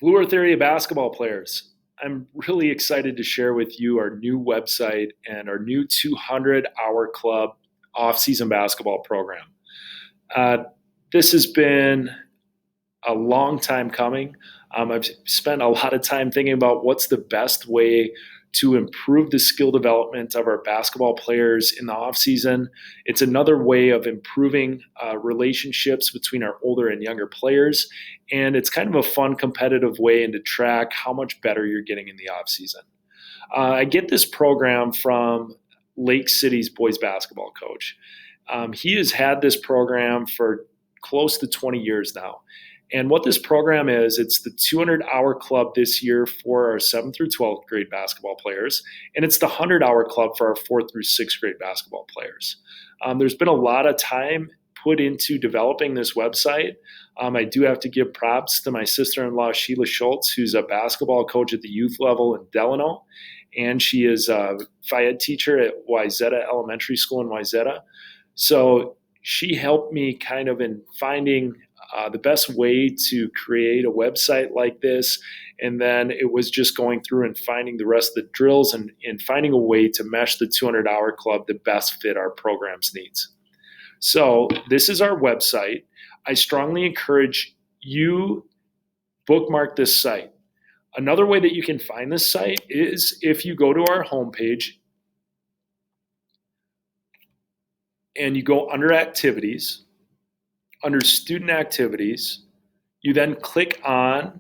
Blue Earth area basketball players, I'm really excited to share with you our new website and our new 200-hour club off-season basketball program. Uh, this has been a long time coming. I've spent a lot of time thinking about what's the best way to improve the skill development of our basketball players in the offseason. It's another way of improving relationships between our older and younger players. And it's kind of a fun, competitive way and to track how much better you're getting in the offseason. I get this program from Lake City's boys basketball coach. He has had this program for close to 20 years now. And what this program is, it's the 200-hour club this year for our 7th through 12th grade basketball players, and it's the 100-hour club for our 4th through 6th grade basketball players. There's been a lot of time put into developing this website. I do have to give props to my sister-in-law, Sheila Schultz, who's a basketball coach at the youth level in Delano, and she is a Phi teacher at Wayzata Elementary School in Wayzata. So she helped me kind of in finding the best way to create a website like this. And then it was just going through and finding the rest of the drills and finding a way to mesh the 200-hour club that best fit our program's needs. So this is our website. I strongly encourage you bookmark this site. Another way that you can find this site is if you go to our homepage and you go under activities, under student activities, you then click on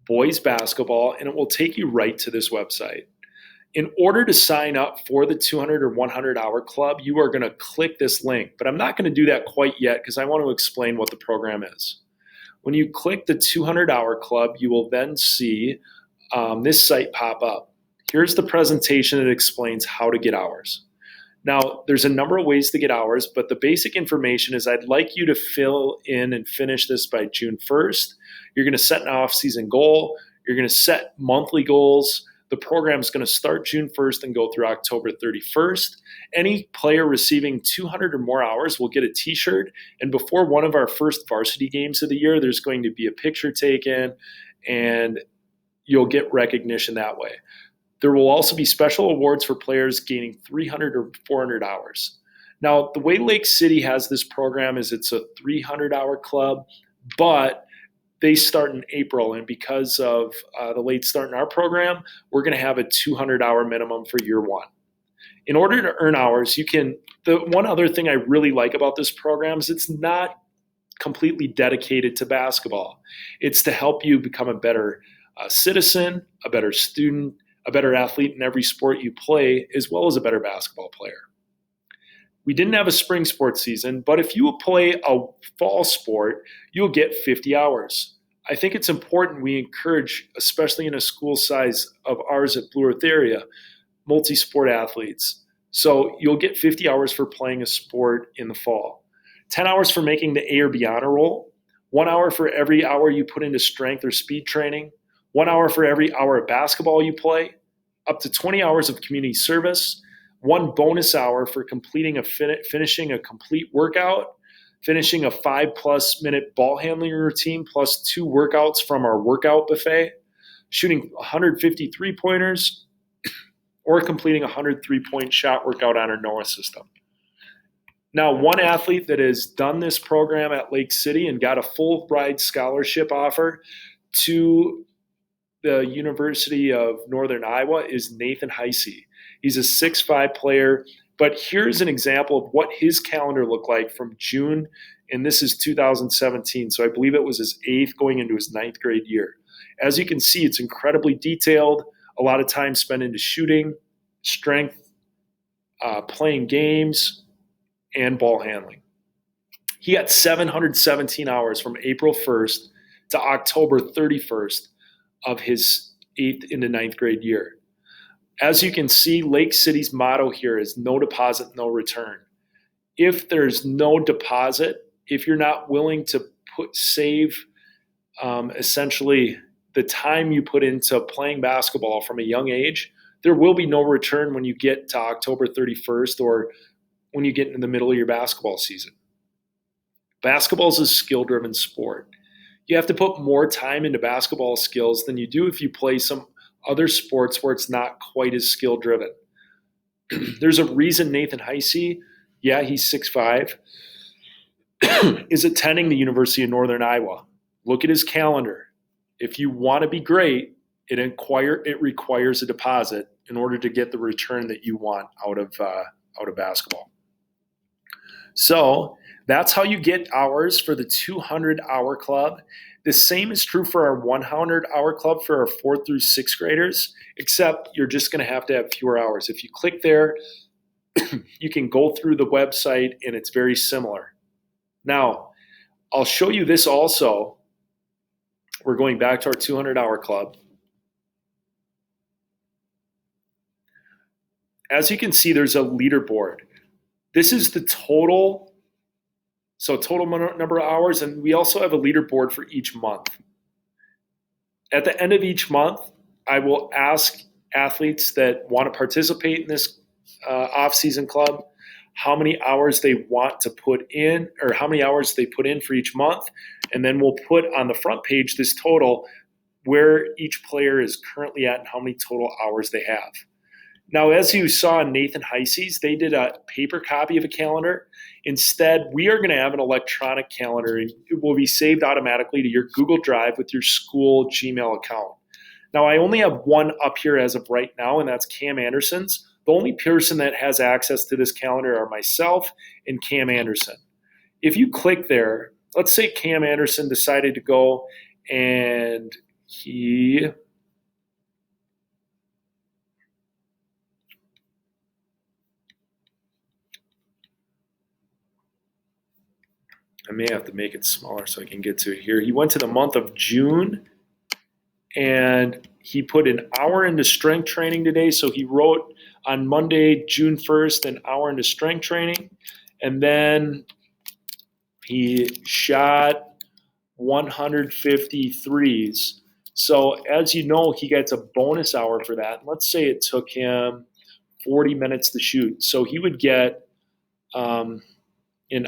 boys basketball and it will take you right to this website. In order to sign up for the 200 or 100-hour club, you are going to click this link, but I'm not going to do that quite yet because I want to explain what the program is. When you click the 200-hour club, you will then see this site pop up. Here's the presentation that explains how to get hours. Now, there's a number of ways to get hours, but the basic information is I'd like you to fill in and finish this by June 1st. You're going to set an off-season goal. You're going to set monthly goals. The program is going to start June 1st and go through October 31st. Any player receiving 200 or more hours will get a t-shirt. And before one of our first varsity games of the year, there's going to be a picture taken, and you'll get recognition that way. There will also be special awards for players gaining 300 or 400 hours. Now, the way Lake City has this program is it's a 300-hour club, but they start in April. And because of the late start in our program, we're going to have a 200-hour minimum for year one. In order to earn hours, the one other thing I really like about this program is it's not completely dedicated to basketball. It's to help you become a better citizen, a better student, a better athlete in every sport you play, as well as a better basketball player. We didn't have a spring sports season, but if you play a fall sport, you'll get 50 hours. I think it's important we encourage, especially in a school size of ours at Blue Earth area, multi-sport athletes. So you'll get 50 hours for playing a sport in the fall, 10 hours for making the A or B honor roll, 1 hour for every hour you put into strength or speed training, 1 hour for every hour of basketball you play, up to 20 hours of community service, 1 bonus hour for completing finishing a complete workout, finishing a 5+ minute ball handling routine plus 2 workouts from our workout buffet, shooting 150 3-pointers, or completing a 100 3-point shot workout on our NOAA system. Now, one athlete that has done this program at Lake City and got a full ride scholarship offer to the University of Northern Iowa is Nathan Heisey. He's a 6'5" player, but here's an example of what his calendar looked like from June, and this is 2017, so I believe it was his 8th going into his 9th grade year. As you can see, it's incredibly detailed, a lot of time spent into shooting, strength, playing games, and ball handling. He got 717 hours from April 1st to October 31st of his 8th into 9th grade year. As you can see, Lake City's motto here is no deposit, no return. If there's no deposit, if you're not willing to save essentially the time you put into playing basketball from a young age, there will be no return when you get to October 31st or when you get into the middle of your basketball season. Basketball is a skill-driven sport. You have to put more time into basketball skills than you do if you play some other sports where it's not quite as skill driven. There's a reason Nathan Heisey, yeah, he's 6'5", is attending the University of Northern Iowa. Look at his calendar. If you want to be great, it requires a deposit in order to get the return that you want out of basketball. So that's how you get hours for the 200-hour club. The same is true for our 100-hour club for our 4th through 6th graders, except you're just going to have fewer hours. If you click there, you can go through the website, and it's very similar. Now, I'll show you this also. We're going back to our 200-hour club. As you can see, there's a leaderboard. This is the total number of hours, and we also have a leaderboard for each month. At the end of each month, I will ask athletes that want to participate in this off-season club how many hours they want to put in, or how many hours they put in for each month, and then we'll put on the front page this total where each player is currently at and how many total hours they have. Now, as you saw in Nathan Heisey's, they did a paper copy of a calendar. Instead, we are going to have an electronic calendar, and it will be saved automatically to your Google Drive with your school Gmail account. Now, I only have one up here as of right now, and that's Cam Anderson's. The only person that has access to this calendar are myself and Cam Anderson. If you click there, let's say Cam Anderson decided to go and I may have to make it smaller so I can get to it here. He went to the month of June, and he put an hour into strength training today. So he wrote on Monday, June 1st, an hour into strength training. And then he shot 153s. So as you know, he gets a bonus hour for that. Let's say it took him 40 minutes to shoot. So he would get an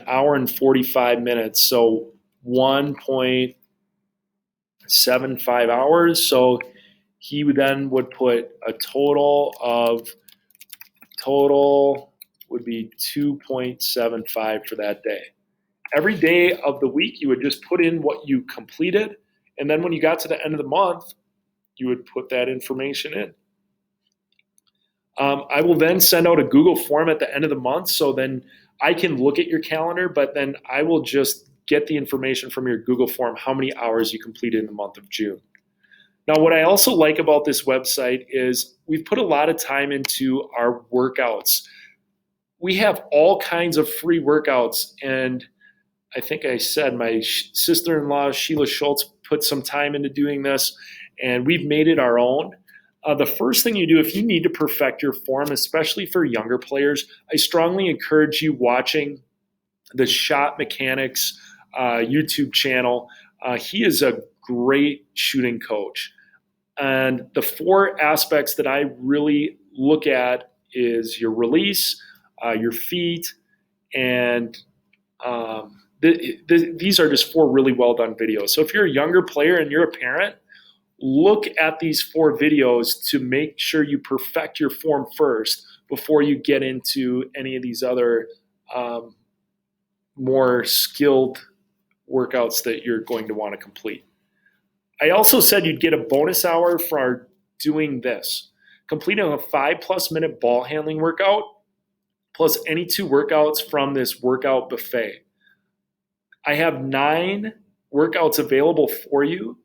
hour and 45 minutes. So 1.75 hours. So he would put a total would be 2.75 for that day. Every day of the week, you would just put in what you completed. And then when you got to the end of the month, you would put that information in. I will then send out a Google form at the end of the month. So then I can look at your calendar, but then I will just get the information from your Google form, how many hours you completed in the month of June. Now, what I also like about this website is we've put a lot of time into our workouts. We have all kinds of free workouts, and I think I said my sister-in-law, Sheila Schultz, put some time into doing this, and we've made it our own. The first thing you do, if you need to perfect your form, especially for younger players, I strongly encourage you watching the Shot Mechanics YouTube channel. He is a great shooting coach. And the 4 aspects that I really look at is your release, your feet, and these are just 4 really well done videos. So if you're a younger player and you're a parent, look at these 4 videos to make sure you perfect your form first before you get into any of these other more skilled workouts that you're going to want to complete. I also said you'd get a bonus hour for doing this, completing a 5+ minute ball handling workout, plus any 2 workouts from this workout buffet. I have 9 workouts available for you.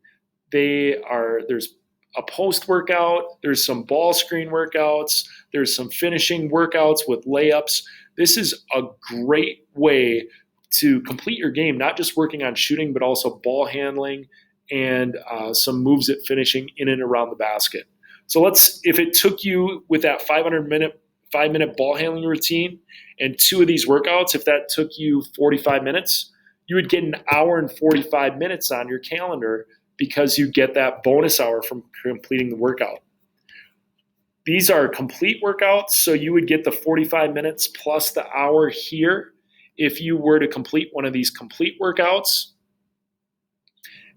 There's a post workout, there's some ball screen workouts, there's some finishing workouts with layups. This is a great way to complete your game, not just working on shooting, but also ball handling and some moves at finishing in and around the basket. So if it took you with that 5-minute ball handling routine and 2 of these workouts, if that took you 45 minutes, you would get an hour and 45 minutes on your calendar because you get that bonus hour from completing the workout. These are complete workouts, so you would get the 45 minutes plus the hour here if you were to complete one of these complete workouts.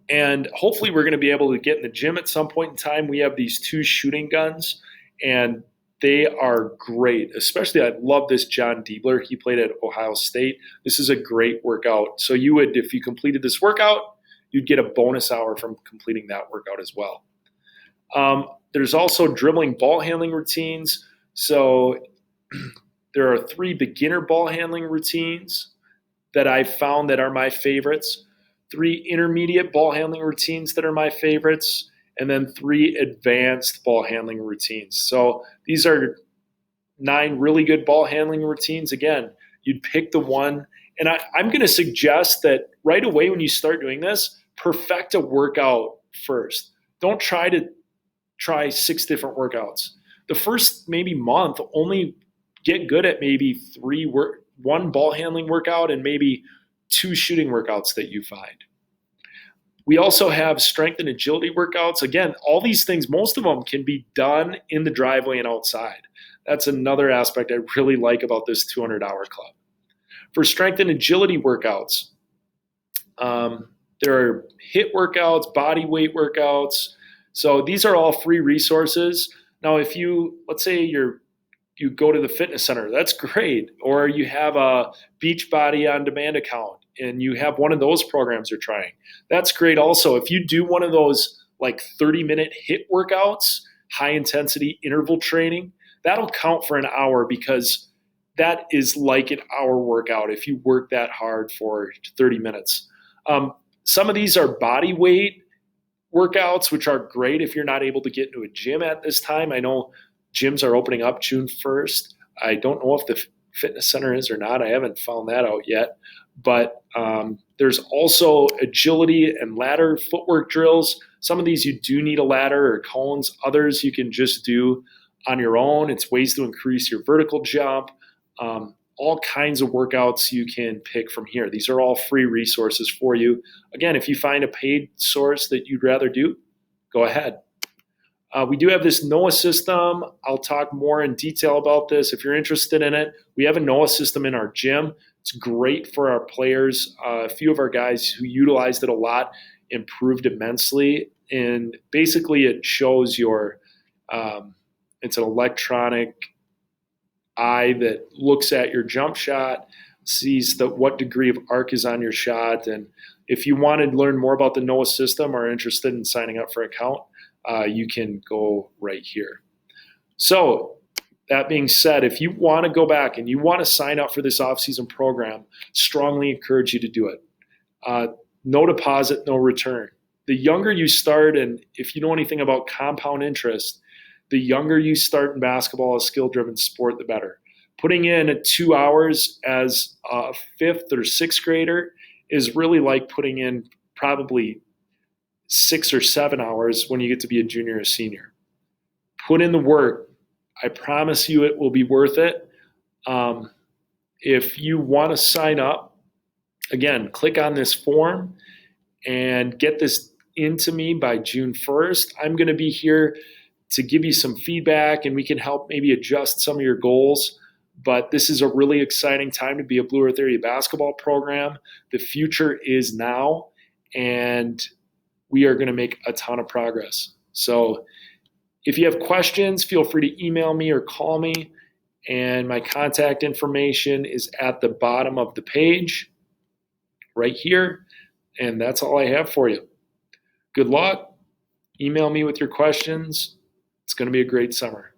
And hopefully we're going to be able to get in the gym at some point in time. We have these 2 shooting guns, and they are great. Especially, I love this John Diebler. He played at Ohio State. This is a great workout. So you would, if you completed this workout, you'd get a bonus hour from completing that workout as well. There's also dribbling ball handling routines. So there are 3 beginner ball handling routines that I've found that are my favorites, 3 intermediate ball handling routines that are my favorites, and then 3 advanced ball handling routines. So these are 9 really good ball handling routines. Again, you'd pick the one. And I'm going to suggest that right away when you start doing this, perfect a workout first. Don't try 6 different workouts. The first maybe month, only get good at maybe 1 ball handling workout and maybe 2 shooting workouts that you find. We also have strength and agility workouts. Again, all these things, most of them can be done in the driveway and outside. That's another aspect I really like about this 200-hour club. For strength and agility workouts, there are HIIT workouts, body weight workouts. So these are all free resources. Now, if let's say you go to the fitness center, that's great. Or you have a Beachbody on demand account and you have one of those programs you're trying. That's great also. If you do one of those like 30-minute HIIT workouts, high intensity interval training, that'll count for an hour because that is like an hour workout if you work that hard for 30 minutes. Some of these are body weight workouts, which are great if you're not able to get into a gym at this time. I know gyms are opening up June 1st. I don't know if the fitness center is or not. I haven't found that out yet. But there's also agility and ladder footwork drills. Some of these you do need a ladder or cones. Others you can just do on your own. It's ways to increase your vertical jump. All kinds of workouts you can pick from here. These are all free resources for you. Again, if you find a paid source that you'd rather do, go ahead. We do have this NOAA system. I'll talk more in detail about this if you're interested in it. We have a NOAA system in our gym. It's great for our players. A few of our guys who utilized it a lot improved immensely. And basically it shows it's an electronic eye that looks at your jump shot, sees what degree of arc is on your shot. And if you want to learn more about the NOAA system or are interested in signing up for an account, you can go right here. So that being said, if you want to go back and you want to sign up for this off-season program, strongly encourage you to do it. No deposit, no return. The younger you start, and if you know anything about compound interest, the younger you start in basketball, a skill-driven sport, the better. Putting in 2 hours as a 5th or 6th grader is really like putting in probably 6 or 7 hours when you get to be a junior or senior. Put in the work. I promise you it will be worth it. If you want to sign up, again, click on this form and get this into me by June 1st. I'm going to be here to give you some feedback and we can help maybe adjust some of your goals. But this is a really exciting time to be a Blue Earth Area basketball program. The future is now, and we are going to make a ton of progress. So if you have questions, feel free to email me or call me. And my contact information is at the bottom of the page right here. And that's all I have for you. Good luck. Email me with your questions. It's going to be a great summer.